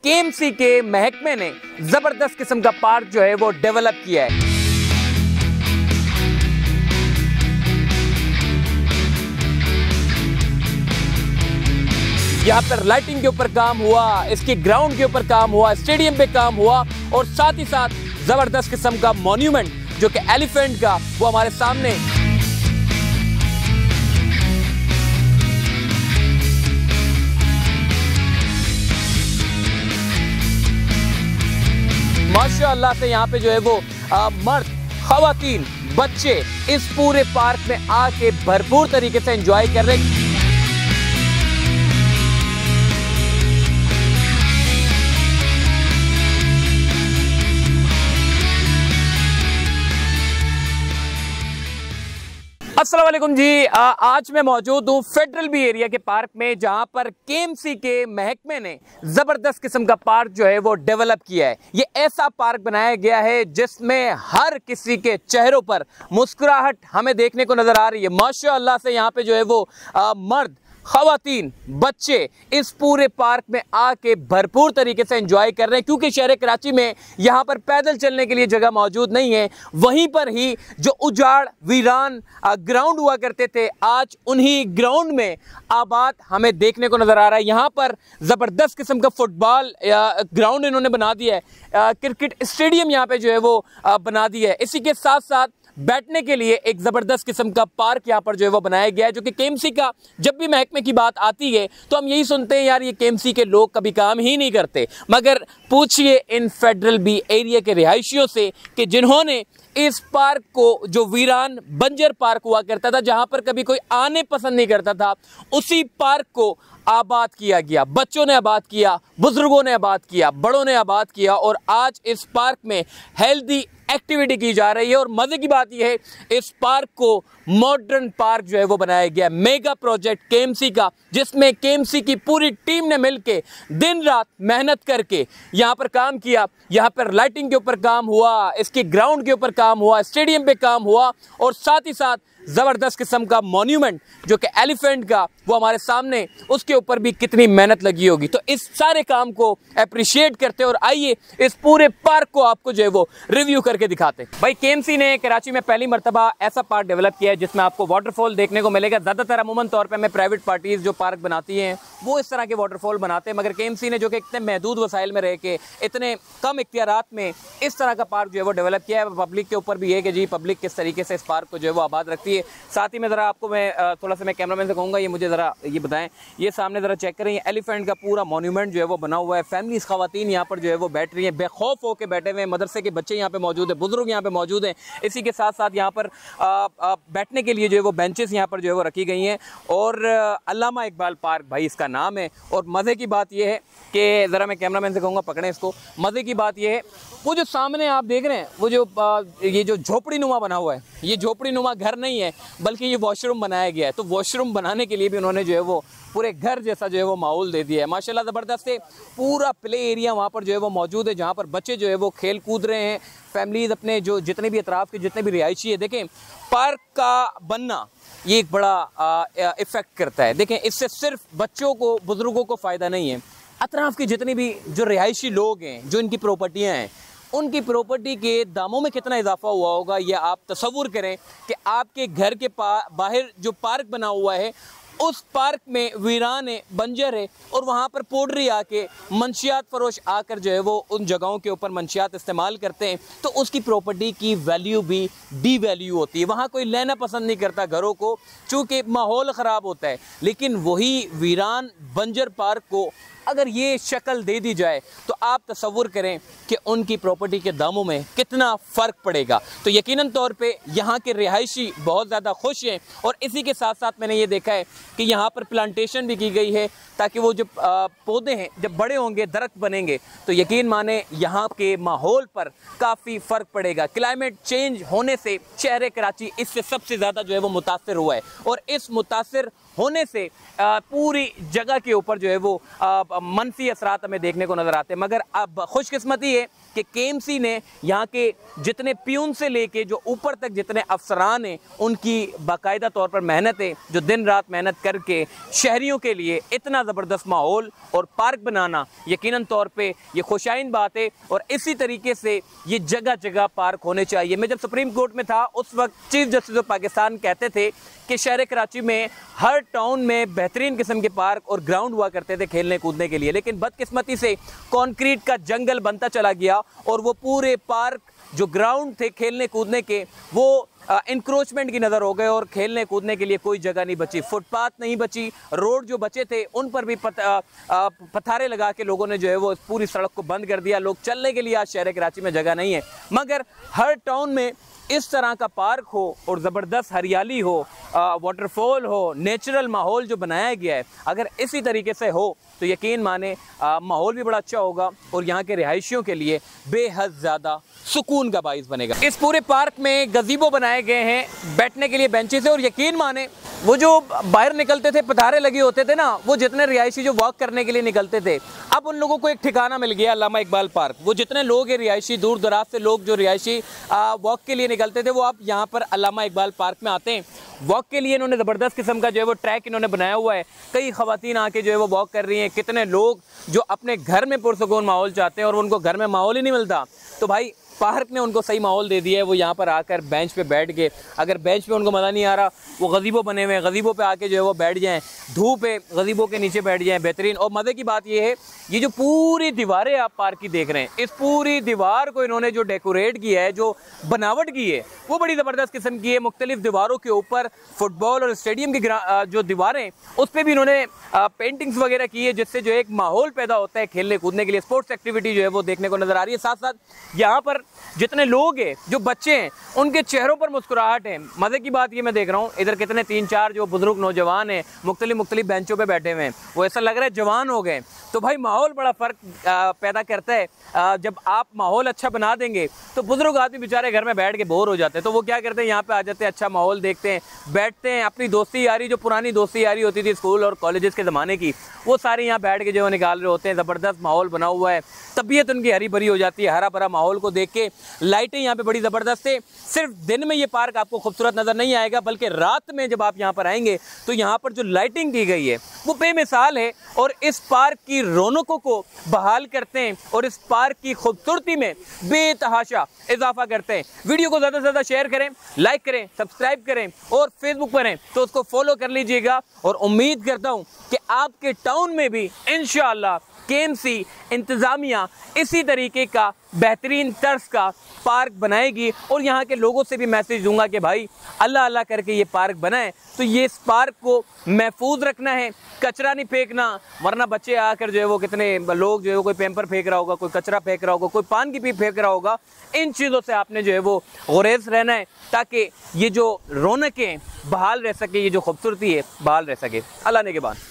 KMC के महकमे ने जबरदस्त किस्म का पार्क जो है वो डेवलप किया है। यहाँ पर लाइटिंग के ऊपर काम हुआ, इसके ग्राउंड के ऊपर काम हुआ, स्टेडियम पे काम हुआ और साथ ही साथ जबरदस्त किस्म का मॉन्यूमेंट जो कि एलिफेंट का वो हमारे सामने। माशाअल्लाह से यहाँ पे जो है वो मर्द, खवातीन, बच्चे इस पूरे पार्क में आके भरपूर तरीके से एंजॉय कर रहे हैं। अस्सलाम वालेकुम जी, आज मैं मौजूद हूँ फेडरल बी एरिया के पार्क में, जहाँ पर केएमसी के महकमे ने ज़बरदस्त किस्म का पार्क जो है वो डेवलप किया है। ये ऐसा पार्क बनाया गया है जिसमें हर किसी के चेहरों पर मुस्कुराहट हमें देखने को नज़र आ रही है। माशाअल्लाह से यहाँ पे जो है वो मर्द, खवातीन, बच्चे इस पूरे पार्क में आके भरपूर तरीके से एंजॉय कर रहे हैं, क्योंकि शहर कराची में यहाँ पर पैदल चलने के लिए जगह मौजूद नहीं है। वहीं पर ही जो उजाड़ वीरान ग्राउंड हुआ करते थे, आज उन्हीं ग्राउंड में आबाद हमें देखने को नज़र आ रहा है। यहाँ पर ज़बरदस्त किस्म का फुटबॉल ग्राउंड इन्होंने बना दिया है, क्रिकेट स्टेडियम यहाँ पे जो है वो बना दिया है। इसी के साथ साथ बैठने के लिए एक ज़बरदस्त किस्म का पार्क यहाँ पर जो है वो बनाया गया है, जो कि केएमसी का जब भी महकमे की बात आती है तो हम यही सुनते हैं, यार ये केएमसी के लोग कभी काम ही नहीं करते। मगर पूछिए इन फेडरल बी एरिया के रिहायशियों से कि जिन्होंने इस पार्क को, जो वीरान बंजर पार्क हुआ करता था, जहाँ पर कभी कोई आने पसंद नहीं करता था, उसी पार्क को आबाद किया गया। बच्चों ने आबाद किया, बुजुर्गों ने आबाद किया, बड़ों ने आबाद किया और आज इस पार्क में हेल्दी एक्टिविटी की जा रही है। और मज़े की बात यह है, इस पार्क को मॉडर्न पार्क जो है वो बनाया गया, मेगा प्रोजेक्ट केएमसी का, जिसमें केएमसी की पूरी टीम ने मिलके दिन रात मेहनत करके यहाँ पर काम किया। यहाँ पर लाइटिंग के ऊपर काम हुआ, इसके ग्राउंड के ऊपर काम हुआ, स्टेडियम पे काम हुआ और साथ ही साथ ज़बरदस्त किस्म का मॉन्यूमेंट जो कि एलिफेंट का वो हमारे सामने, उसके ऊपर भी कितनी मेहनत लगी होगी। तो इस सारे काम को अप्रिशिएट करते और आइए इस पूरे पार्क को आपको जो है वो रिव्यू करके दिखाते। भाई केएमसी ने कराची में पहली मरतबा ऐसा पार्क डेवलप किया है जिसमें आपको वाटरफॉल देखने को मिलेगा। ज़्यादातर अमूमन तौर पर हमें प्राइवेट पार्टीज़ जो पार्क बनाती हैं वो इस तरह के वाटरफॉल बनाते हैं, मगर केएमसी ने जो कि इतने महदूद वसाइल में रह के इतने कम इख्तियारात में इस तरह का पार्क जो है वो डेवलप किया है। पब्लिक के ऊपर भी है कि जी पब्लिक किस तरीके से इस पार्क को जो है वो आबाद रखती है। साथ ही में ज़रा आपको मैं थोड़ा सा मैं कैमरामैन से कहूँगा, ये मुझे ज़रा ये बताएं, ये सामने ज़रा चेक करें, एलिफेंट का पूरा मॉन्यूमेंट जो है वो बना हुआ है। फैमिलीज़, खवातीन यहाँ पर जो है वो बैठ रही हैं, बेखौफ होकर बैठे हुए हैं। मदरसे के बच्चे यहाँ पे मौजूद हैं, बुजुर्ग यहाँ पे मौजूद हैं। इसी के साथ साथ यहाँ पर बैठने के लिए जो है वो बेंचेस यहाँ पर जो है वो रखी गई हैं। और अल्लामा इकबाल पार्क भाई इसका नाम है। और मज़े की बात यह है कि ज़रा मैं कैमरामैन से कहूँगा पकड़ें इसको। मज़े की बात यह है, वो जो सामने आप देख रहे हैं, वो जो ये जो झोपड़ी नुमा बना हुआ है, ये झोपड़ी नुमा घर नहीं है बल्कि ये वॉशरूम बनाया गया है। तो वॉशरूम बनाने के लिए भी उन्होंने जो है वो पूरे घर जैसा जो है वो माहौल दे दिया है। माशाल्लाह ज़बरदस्त है। पूरा प्ले एरिया वहाँ पर जो है वो मौजूद है, जहाँ पर बच्चे जो है वो खेल कूद रहे हैं। फैमिलीज़ अपने जो जितने भी अतराफ़ के जितने भी रिहायशी है, देखें पार्क का बनना ये एक बड़ा इफ़ेक्ट करता है। देखें इससे सिर्फ बच्चों को, बुज़ुर्गों को फ़ायदा नहीं है, अतराफ़ के जितने भी जो रिहायशी लोग हैं, जो इनकी प्रॉपर्टियाँ हैं, उनकी प्रॉपर्टी के दामों में कितना इजाफा हुआ होगा ये आप तसव्वुर करें कि आपके घर के बाहर जो पार्क बना हुआ है, उस पार्क में वीरान है, बंजर है और वहाँ पर पोड्री आके मंशियात फरोश आकर जो है वो उन जगहों के ऊपर मंशियात इस्तेमाल करते हैं, तो उसकी प्रॉपर्टी की वैल्यू भी डी वैल्यू होती है। वहाँ कोई लेना पसंद नहीं करता घरों को, चूँकि माहौल ख़राब होता है। लेकिन वही वीरान बंजर पार्क को अगर ये शक्ल दे दी जाए तो आप तसव्वुर करें कि उनकी प्रॉपर्टी के दामों में कितना फ़र्क पड़ेगा। तो यकीनन तौर पे यहाँ के रिहायशी बहुत ज़्यादा खुश हैं। और इसी के साथ साथ मैंने ये देखा है कि यहाँ पर प्लांटेशन भी की गई है, ताकि वो जो पौधे हैं जब बड़े होंगे, दरख्त बनेंगे, तो यकीन माने यहाँ के माहौल पर काफ़ी फ़र्क पड़ेगा। क्लाइमेट चेंज होने से शहर कराची इससे सबसे ज़्यादा जो है वो मुतासर हुआ है। और इस मुतासर होने से पूरी जगह के ऊपर जो है वो मनफी असरात हमें देखने को नज़र आते हैं। मगर अब खुशकिस्मती है कि केएमसी ने यहाँ के जितने प्यून से लेके जो ऊपर तक जितने अफसरान हैं उनकी बाकायदा तौर पर मेहनत है, जो दिन रात मेहनत करके शहरियों के लिए इतना ज़बरदस्त माहौल और पार्क बनाना यकीनन तौर पे ये खुशाइन बात है। और इसी तरीके से ये जगह जगह पार्क होने चाहिए। मैं जब सुप्रीम कोर्ट में था उस वक्त चीफ जस्टिस ऑफ पाकिस्तान कहते थे कि शहर कराची में हर टाउन में बेहतरीन किस्म के पार्क और ग्राउंड हुआ करते थे खेलने कूदने के लिए, लेकिन बदकिस्मती से कंक्रीट का जंगल बनता चला गया और वो पूरे पार्क जो ग्राउंड थे खेलने कूदने के वो इंक्रोचमेंट की नज़र हो गए और खेलने कूदने के लिए कोई जगह नहीं बची, फुटपाथ नहीं बची, रोड जो बचे थे उन पर भी पथारे लगा के लोगों ने जो है वो पूरी सड़क को बंद कर दिया। लोग चलने के लिए आज शहर कराची में जगह नहीं है। मगर हर टाउन में इस तरह का पार्क हो और ज़बरदस्त हरियाली हो, वाटरफॉल हो, नेचुरल माहौल जो बनाया गया है, अगर इसी तरीके से हो तो यकीन माने माहौल भी बड़ा अच्छा होगा और यहाँ के रिहायशियों के लिए बेहद ज़्यादा सुकून का बाइस बनेगा। इस पूरे पार्क में गज़ीबो बनाए गए हैं बैठने के लिए बेंचेस है और यकीन माने वो जो बाहर निकलते थे पथारे लगे होते थे ना, वो जितने रिहायशी जो वॉक करने के लिए निकलते थे अब उन लोगों को एक ठिकाना मिल गया अल्लामा इकबाल पार्क। वो जितने लोग हैं रिहायशी, दूर दराज से लोग जो रिहायशी वॉक के लिए निकलते थे वो अब यहाँ पर अल्लामा इकबाल पार्क में आते हैं वॉक के लिए। इन्होंने ज़बरदस्त किस्म का जो है वो ट्रैक इन्होंने बनाया हुआ है, कई ख़वातीन आके जो है वो वॉक कर रही हैं। कितने लोग जो अपने घर में पुरसुकून माहौल चाहते हैं और उनको घर में माहौल ही नहीं मिलता, तो भाई पार्क ने उनको सही माहौल दे दिया है। वो यहाँ पर आकर बेंच पे बैठ गए, अगर बेंच पे उनको मज़ा नहीं आ रहा वो गज़ीबो बने हुए हैं, गज़ीबो पे आके जो है वो बैठ जाएं, धूप है गज़ीबो के नीचे बैठ जाएं, बेहतरीन। और मज़े की बात ये है ये जो पूरी दीवारें आप पार्क की देख रहे हैं, इस पूरी दीवार को इन्होंने जो डेकोरेट किया है, जो बनावट की है वो बड़ी ज़बरदस्त किस्म की है। मुख्तलिफ दीवारों के ऊपर फुटबॉल और स्टेडियम की जो दीवारें उस पर भी इन्होंने पेंटिंग्स वगैरह की है, जिससे जो एक माहौल पैदा होता है खेलने कूदने के लिए, स्पोर्ट्स एक्टिविटी जो है वो देखने को नज़र आ रही है। साथ साथ यहाँ पर जितने लोग हैं, जो बच्चे हैं, उनके चेहरों पर मुस्कुराहट है। मज़े की बात ये मैं देख रहा हूँ इधर कितने 3-4 जो बुजुर्ग नौजवान हैं मुख्तलिफ बेंचों पे बैठे हुए हैं, वो ऐसा लग रहा है जवान हो गए। तो भाई माहौल बड़ा फ़र्क पैदा करता है। जब आप माहौल अच्छा बना देंगे तो बुजुर्ग आदमी बेचारे घर में बैठ के बोर हो जाते हैं, तो वो क्या करते हैं यहाँ पे आ जाते हैं, अच्छा माहौल देखते हैं, बैठते हैं, अपनी दोस्ती यारी जो पुरानी दोस्ती यारी होती थी स्कूल और कॉलेजेस के ज़माने की, वो सारे यहाँ बैठ के जो निकाल रहे होते हैं। ज़बरदस्त माहौल बना हुआ है, तबीयत उनकी हरी भरी हो जाती है हरा भरा माहौल को देख के। लाइटें यहाँ पे बड़ी ज़बरदस्त है। सिर्फ दिन में ये पार्क आपको खूबसूरत नज़र नहीं आएगा, बल्कि रात में जब आप यहाँ पर आएंगे तो यहाँ पर जो लाइटिंग की गई है वो बेमिसाल है और इस पार्क की रौनकों को बहाल करते हैं और इस पार्क की खूबसूरती में बेतहाशा इजाफा करते हैं। वीडियो को ज़्यादा से ज़्यादा शेयर करें, लाइक करें, सब्सक्राइब करें और फेसबुक पर हैं तो उसको फॉलो कर लीजिएगा। और उम्मीद करता हूँ कि आपके टाउन में भी इंशाअल्लाह केएमसी इंतज़ामिया इसी तरीके का बेहतरीन तर्ज का पार्क बनाएगी। और यहाँ के लोगों से भी मैसेज दूंगा कि भाई अल्लाह अल्लाह करके ये पार्क बनाए, तो ये इस पार्क को महफूज रखना है, कचरा नहीं फेंकना, वरना बच्चे आकर जो है वो कितने लोग जो है कोई पेपर फेंक रहा होगा, कोई कचरा फेंक रहा होगा, कोई पान की पीप फेंक रहा होगा। इन चीज़ों से आपने जो है वो गुरेज रहना है ताकि ये जो रौनकें बहाल रह सके, ये जो खूबसूरती है बहाल रह सके। अल्लाह ने के बाद।